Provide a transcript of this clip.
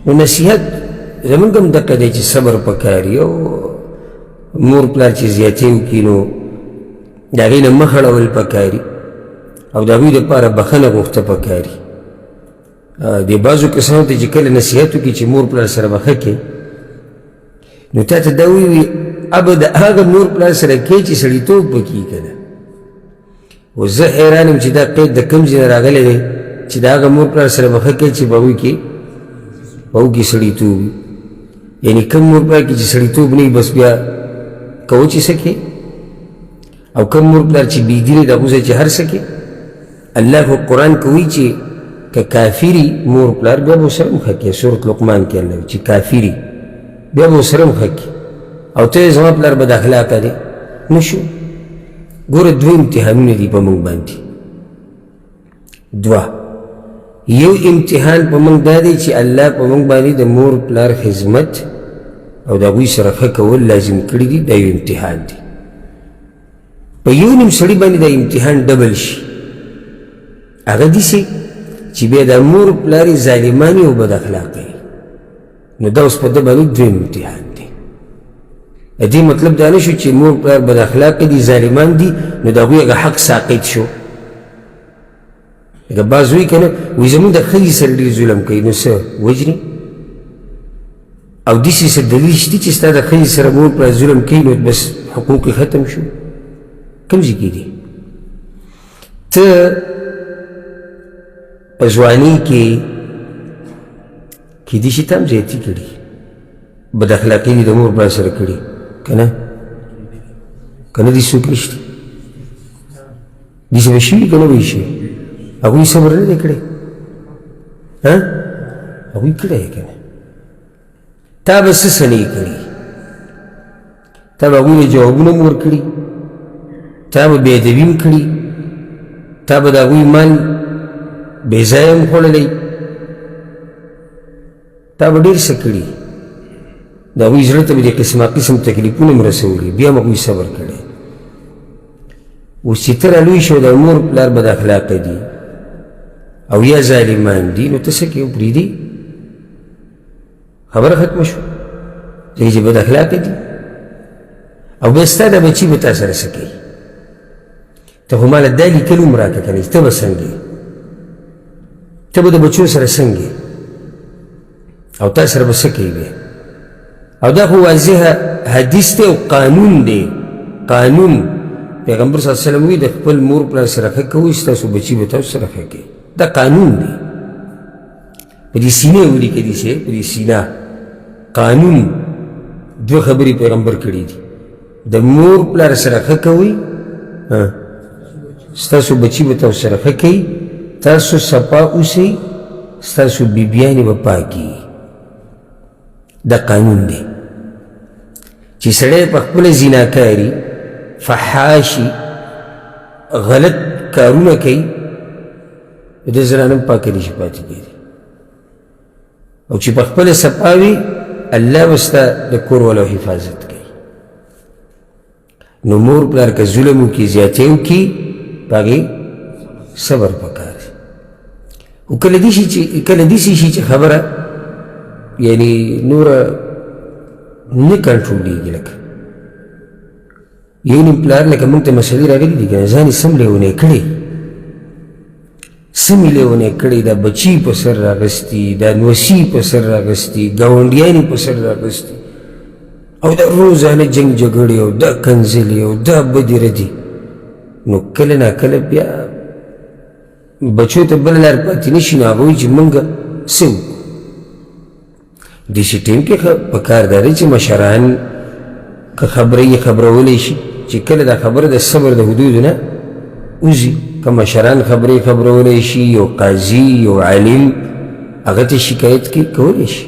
نو نصیحت زمونږ هم دقه دی چې صبر پکار او مور پلار چې زیاتې وکړي نو د هغې نه مخ اړول پکاري او د هغوی دپاره بخښنه غوښته پکاري. د بعضو کسانو ته چې کله نصیحت وکړي چې مور پلار سره به ښه کوې نو تا ته دا ووي ابه د هغه مور پلار سره کوې چې سړیتوب به کي که نه. اوس زه حیران یم چې دا قید د کوم ځای نه راغلی دی چې د هغه مور پلار سره به ښه کوې چې به هغوی کې به وکړي سړیتوب وي. یعنې کوم مور پلار کې چې سړیتوب نه وي بس بیا کوو چې څه کوې او کوم مور پلار چې بېدینې د هغو ځای چې هر څه کوې. الله په قرآن کې وایي چې که کافري مور پلار بیا به ورسره هم ښه کوې. سورت لقمان کې الله وایي چې کافري بیا به ورسره هم ښه کوې او ته زما پلار بد اخلاقه دی نه شو. ګوره دوه امتحانونه دي په موږ باندې. دوه، یو امتحان په موږ دا دی چې الله په موږ باندې د مور پلار خدمت او د هغوی سره ښه کول لازم کړي دي. دا یو امتحان دی. په یو نیم سړي باندې دا امتحان ډبل شي هغه داسې چې بیا د مور پلار یې ظالمان او بد اخلاقه وي نو دا اوس په ده باندې دویم امتحان دی. د دې مطلب دا نه شو چې مور پلار بد اخلاقه دي ظالمان دي نو د هغوی هغه حق ساقط شو. لکه بعض وایي که نه وایي زمونږ د ښځې سره ډېر ظلم کوي نو څه وجني او داسې څه دلیل شته چې ستا د ښځې سره مور پلار ظلم کوي نو بس حقوق یې ختم شو. کوم ځای کې دي ته په ځوانۍ کې کیدای شي ته هم زیاتي کړي بد اخلاقي دي د مور پلار سره کړي که نه دې څوک نشته داسې به شوي که نه به یې شوي. هغوی صبر نه دی کړی هغوی کړی یې که نه تا به څه څه نه یې کړي تا به هغوی له جوابونه هم ورکړي تا به بې ادبي هم کړي تا به د هغوی مال بې ځایه هم خوړلی تا به ډېر څه کړي د هغوی زړه ته به د قسمه قسم تکلیفونه هم رسولي بیا هم هغوی صبر کړی. اوس چې ته رالوی شو د مور پلار بد اخلاقه دي او یا ظالمان دي نو ته څه کوې پرېږدې خبره ختمه شوه ځکه چې بد اخلاقه دي او بیا ستا دا بچي به تا سره څه کوي. ته خو ماله دا لیکل هم راکړه که نه ته به څنګه یې ته به د بچو سره څنګه او تا سره به څه کوي بیا. او دا خو واضحه حدیث دی او قانون دی. قانون پیغمبر صلی الله علیه وسلم وایي د خپل مور پلار سره ښه کوئ ستاسو بچي به تاسو سره ښه کوي. دا قانون دی. په دې سینې ولیکه داسې په دې سینه قانون دوه خبرې پیغمبر کړي دي. د مور پلار سره ښه کوئ ستاسو بچي به تاسو سره ښه کوي تاسو صفا اوسئ ستاسو بیبیانې به پاکي. دا قانون دی چې سړی په خپله زیناکاري فحاشي غلط کارونه کوي د زنانه هم پاکه نشي پاتې کېدی او چې په خپله صفا وي الله به ستا د کور والا حفاظت کوي. نو مور پلار که ظلم وکړي زیاتې وکړي په هغې صبر پکار دی. خو کله داسې شي چې خبره یعنې نوره نه کنټرولېږي لکه یو نیم پلار لکه موږ ته مسلې راغلي دي که نه ځان یې سم لیونی کړی سمې لیونی کړی دا بچي په سر راغستي دا نوسي په سر راغستي ګاونډیانې په سر راغستي او دا روزانه جنګ جګړې او دا کنځلې او دا بدې ردي نو کله ناکله بیا بچو ته بله لار پاتې نه شي نو هغه وایي چې موږ څه وکړو. داسې ټیم کې پکار دا دی چې مشران که خبره یې خبرولی شي چې کله دا خبره د صبر د حدودو نه وځي که مشران خبرې خبرولی شي یو قاضي یو عالم هغه ته شکایت کولی شي